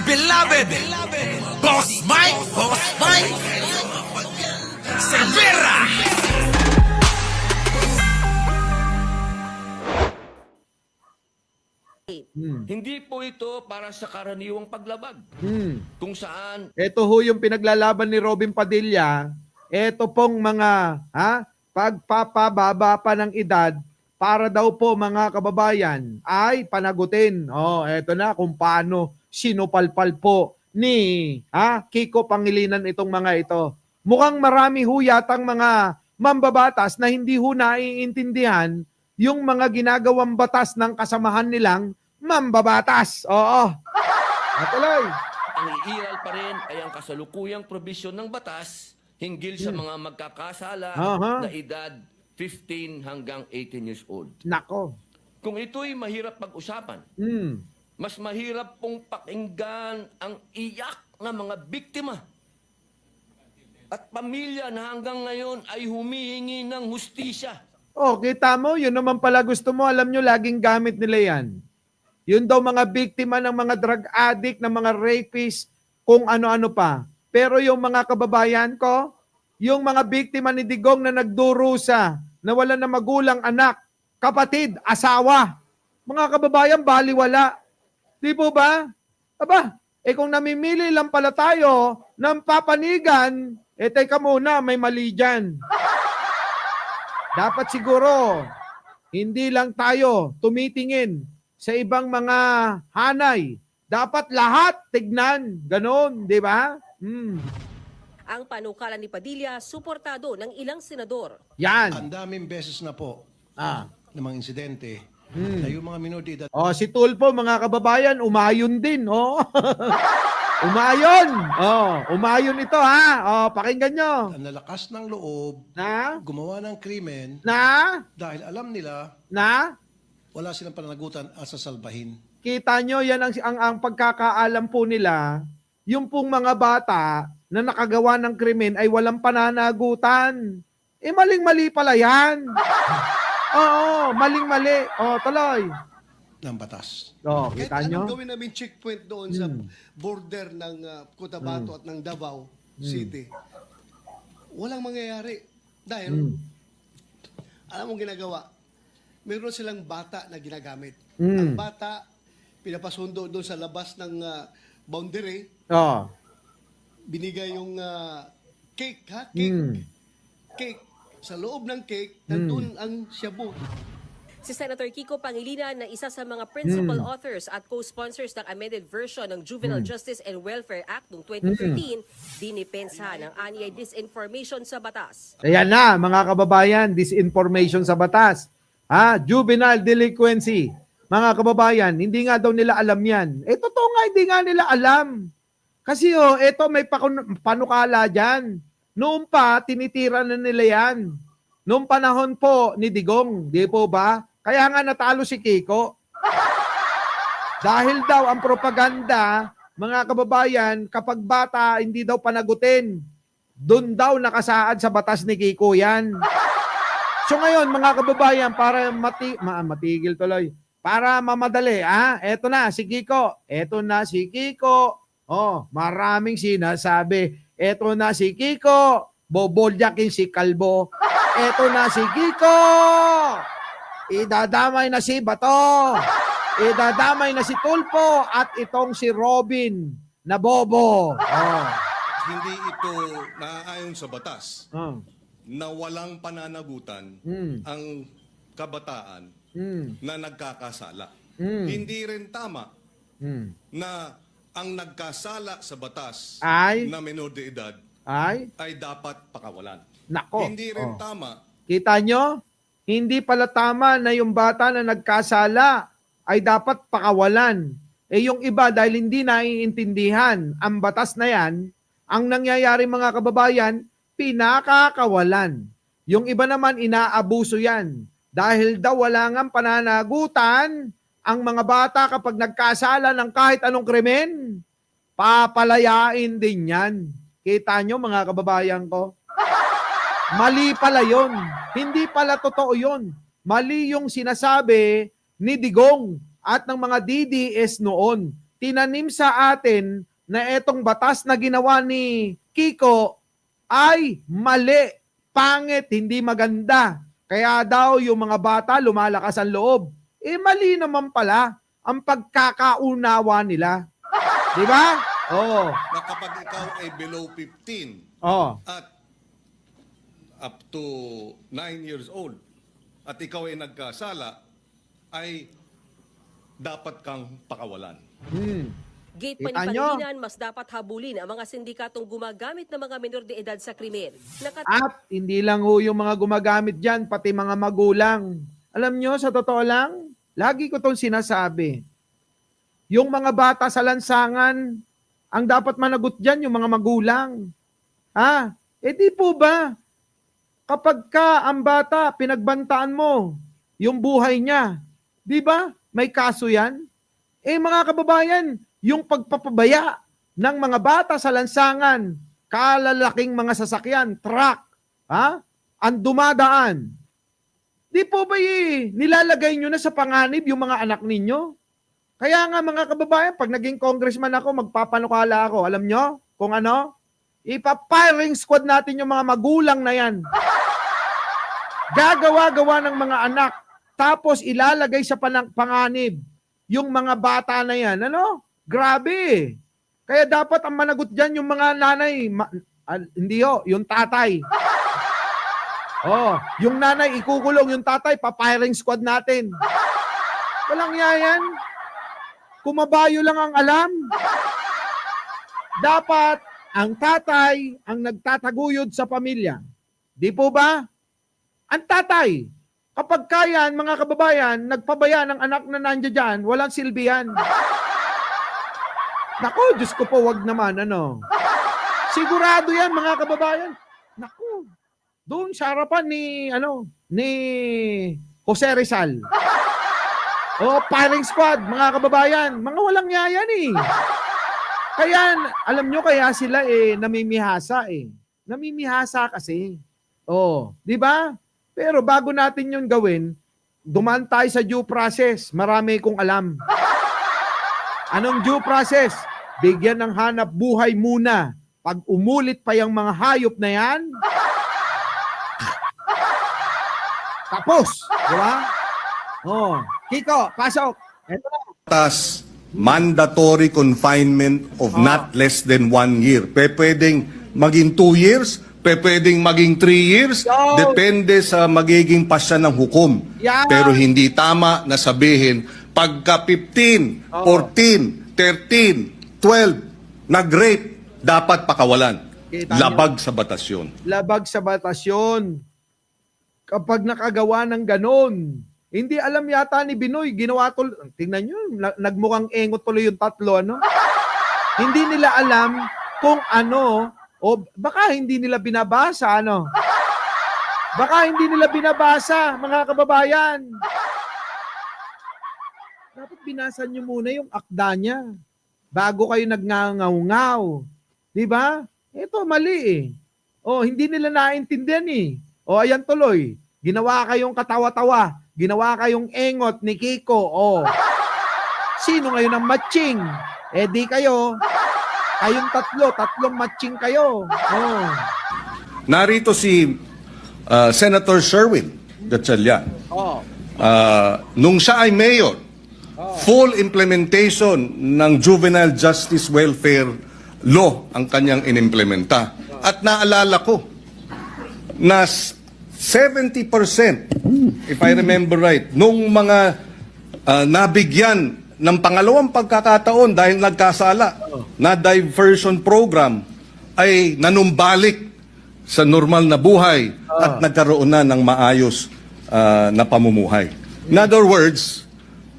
beloved, Boss Mike Cervera. Hindi po ito para sa karaniwang paglabag. Kung saan Ito ho yung pinaglalaban ni Robin Padilla. Ito pong mga pagpapababa pa ng edad para daw po mga kababayan ay panagutin. Oh, eto na kung paano sinupalpal po ni Kiko Pangilinan itong mga ito. Mukhang marami ho yatang mga mambabatas na hindi ho naiintindihan yung mga ginagawang batas ng kasamahan nilang mambabatas. Oo. Atuloy. ang iiral pa rin ay ang kasalukuyang probisyon ng batas hinggil sa mga magkakasala Aha. na edad 15 hanggang 18 years old. Nako. Kung ito'y mahirap pag-usapan, mas mahirap pong pakinggan ang iyak ng mga biktima at pamilya na hanggang ngayon ay humihingi ng hustisya. Oh, kita mo, yun naman pala gusto mo. Alam nyo, laging gamit nila yan. Yun daw mga biktima ng mga drug addict, ng mga rapist, kung ano-ano pa. Pero yung mga kababayan ko, yung mga biktima ni Digong na nagdurusa, na wala na magulang, anak, kapatid, asawa, mga kababayan, baliwala. Di po ba? Aba, kung namimili lang pala tayo ng papanigan, teka muna, may mali dyan. Dapat siguro, hindi lang tayo tumitingin sa ibang mga hanay. Dapat lahat tignan. Ganon, di ba? Ang panukala ni Padilla, suportado ng ilang senador. Yan. Ang daming beses na po ng mga insidente na yung mga minor de edad Oh, si Tulfo, mga kababayan, umayon din. Oh. Umayon. Oh, umayon ito ha. Oh, pakinggan nyo. ang nalakas ng loob, Na? gumawa ng krimen Na? dahil alam nila Na? wala silang pananagutan at sasalbahin. Kita nyo, yan ang pagkakaalam po nila, yung pong mga bata na nakagawa ng krimen ay walang pananagutan. Maling-mali pala yan. Oo, maling-mali. Tuloy. Ng batas. Kahit Kita nyo? anong gawin namin checkpoint doon sa border ng Cotabato at ng Davao City, walang mangyayari. Dahil, alam mong ginagawa, mayroon silang bata na ginagamit. Ang bata, pinapasundo doon sa labas ng boundary, Oh. binigay yung cake, ha? Cake. Cake. Sa loob ng cake, nandun ang shabu. Si Senator Kiko Pangilinan na isa sa mga principal authors at co-sponsors ng amended version ng Juvenile Justice and Welfare Act noong 2013, dinipensa ng anyay disinformation sa batas. Ayan na, mga kababayan, disinformation sa batas. Juvenile delinquency. Mga kababayan, hindi nga daw nila alam yan. Totoo nga, hindi nga nila alam. Kasi eto may panukala dyan. Noon pa, tinitira na nila yan. Noong panahon po ni Digong, di po ba? Kaya nga natalo si Kiko. Dahil daw ang propaganda, mga kababayan, kapag bata, hindi daw panagutin. Doon daw nakasaad sa batas ni Kiko yan. So ngayon, mga kababayan, para matigil tuloy, para mamadali, eto na si Kiko. Eto na si Kiko. Maraming sinasabi. Eto na si Kiko. Bobolyakin si Kalbo. Eto na si Kiko. Idadamay na si Bato. Idadamay na si Tulfo. At itong si Robin na bobo. Hindi ito naaayon sa batas na walang pananagutan ang kabataan na nagkakasala. Hindi rin tama na ang nagkasala sa batas Ay. na menor de edad Ay, ay dapat pakawalan. nako. Hindi rin tama Kita nyo? Hindi pala tama na yung bata na nagkasala ay dapat pakawalan. Yung iba dahil hindi naiintindihan ang batas na yan, ang nangyayari mga kababayan, pinakakawalan. Yung iba naman inaabuso yan. Dahil daw wala ngang pananagutan ang mga bata kapag nagkasala ng kahit anong krimen, papalayain din yan. Kita nyo mga kababayan ko? Mali pala yon. Hindi pala totoo yon. Mali yung sinasabi ni Digong at ng mga DDS noon. tinanim sa atin na etong batas na ginawa ni Kiko ay mali, pangit, hindi maganda. Kaya daw yung mga bata lumalakas ang loob. Mali naman pala ang pagkakaunawa nila. Di ba? Oo. Na kapag ikaw ay below 15 Oh. at up to 9 years old at ikaw ay nagkasala, ay dapat kang pakawalan. Gate Kita pa ni nyo? Pangilinan, mas dapat habulin ang mga sindikatong gumagamit ng mga menor de edad sa krimen. At hindi lang ho yung mga gumagamit dyan, pati mga magulang. Alam nyo, sa totoo lang, lagi ko itong sinasabi. Yung mga bata sa lansangan, ang dapat managot dyan, yung mga magulang. Di po ba? Kapag ka ang bata, pinagbantaan mo yung buhay niya, di ba? May kaso yan. Mga kababayan, yung pagpapabaya ng mga bata sa lansangan, kalalaking mga sasakyan, truck, ang dumadaan. Di po ba nilalagay nyo na sa panganib yung mga anak ninyo? Kaya nga mga kababayan, pag naging congressman ako, magpapanukala ako. Alam nyo kung ano? Ipa-firing squad natin yung mga magulang na yan. Gagawa-gawa ng mga anak, tapos ilalagay sa panganib yung mga bata na yan. Ano? Grabe. Kaya dapat ang managot dyan yung mga nanay. Hindi yung tatay. Yung nanay ikukulong, yung tatay, pa-firing squad natin. Walang yayan. Kumabayo lang ang alam. Dapat ang tatay ang nagtataguyod sa pamilya. Di po ba? Ang tatay, kapag kayan, mga kababayan, nagpabaya ng anak na nandiyan dyan, walang silbi yan. Naku, Diyos ko po, wag naman, Sigurado yan, mga kababayan. Naku, doon sa harapan ni Jose Rizal. Firing squad, mga kababayan, mga walang yayan Kaya, alam nyo, kaya sila namimihasa Namimihasa kasi. Di ba? Pero bago natin yun gawin, dumaan tayo sa due process. Marami kong alam. Anong due process? Bigyan ng hanap buhay muna. Pag umulit pa yung mga hayop na yan, tapos. Di ba? Kiko, pasok. Eto na. Batas, mandatory confinement of not less than 1 year. Pwedeng maging 2 years, pwedeng maging 3 years, depende sa magiging pasya ng hukom. Yan. Pero hindi tama na sabihin, pagka 15, 14, 13, 12, nag-rape, dapat pakawalan. Kita nyo? Labag sa batas yun. Labag sa batas yun. Kapag nakagawa ng ganon, hindi alam yata ni Binoy, ginawa tingnan nyo, nagmukhang engot tuloy yung tatlo, Hindi nila alam kung o baka hindi nila binabasa, Baka hindi nila binabasa, mga kababayan. Dapat binasa nyo muna yung akda niya bago kayo nagngangaw-ngaw. Di ba? Ito, mali hindi nila naintindihan ayan tuloy. Ginawa kayong katawa-tawa. Ginawa kayong engot ni Kiko. Sino ngayon ang matching? Di kayo. Kayong tatlong matching kayo. Narito si Senator Sherwin Gatchalian. Nung siya ay mayor, full implementation ng Juvenile Justice Welfare Law ang kanyang inimplementa. At naalala ko na 70%, if I remember right, nung mga nabigyan ng pangalawang pagkakataon dahil nagkasala na diversion program ay nanumbalik sa normal na buhay at nagkaroon na ng maayos na pamumuhay. In other words,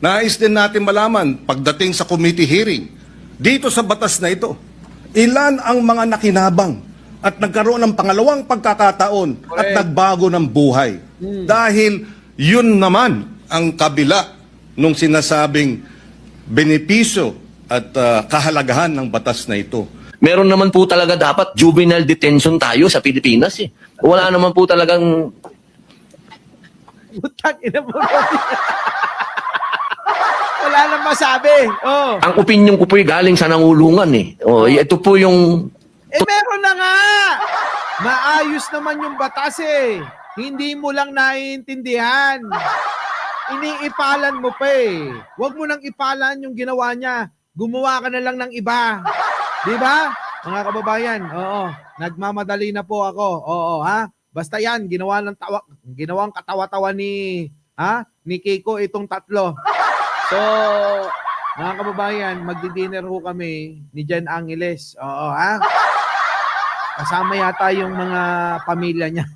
nais din natin malaman pagdating sa committee hearing, dito sa batas na ito, ilan ang mga nakinabang at nagkaroon ng pangalawang pagkakataon at nagbago ng buhay. Dahil yun naman ang kabila nung sinasabing benepisyo at kahalagahan ng batas na ito. Meron naman po talaga dapat juvenile detention tayo sa Pilipinas Wala naman po talagang Butang ina mo. Wala nang masabi. Oh. Ang opinion ko po'y galing sa nangulungan eh. Ito po yung Meron na nga. Maayos naman yung batas eh. Hindi mo lang naiintindihan. Iniipalan mo pa eh. Huwag mo nang ipalan yung ginawa niya. Gumawa ka na lang ng iba. Di ba? Mga kababayan, oo. Nagmamadali na po ako. Oo, ha? Basta yan, ginawang katawa-tawa ni Kiko itong tatlo. So, mga kababayan, magdi-dinner ho kami ni Jen Angeles. Oo, ha? Kasama yata yung mga pamilya niya.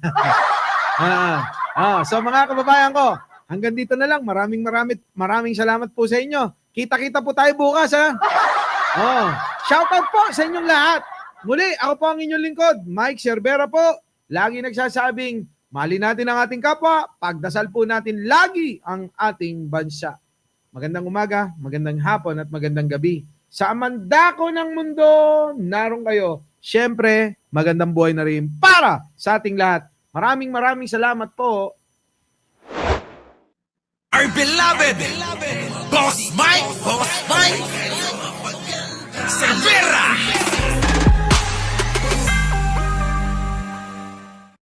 So, mga kababayan ko, hanggang dito na lang. Maraming salamat po sa inyo. Kita-kita po tayo bukas, ha? Shoutout po sa inyong lahat. Muli, ako po ang inyong lingkod, Mike Cervera po. Lagi nagsasabing, mali natin ang ating kapwa, pagdasal po natin lagi ang ating bansa. Magandang umaga, magandang hapon at magandang gabi. Sa mandako ng mundo, naroon kayo. Siyempre, magandang buhay na rin para sa ating lahat. Maraming salamat po. Our beloved Boss Mike, Boss Mike.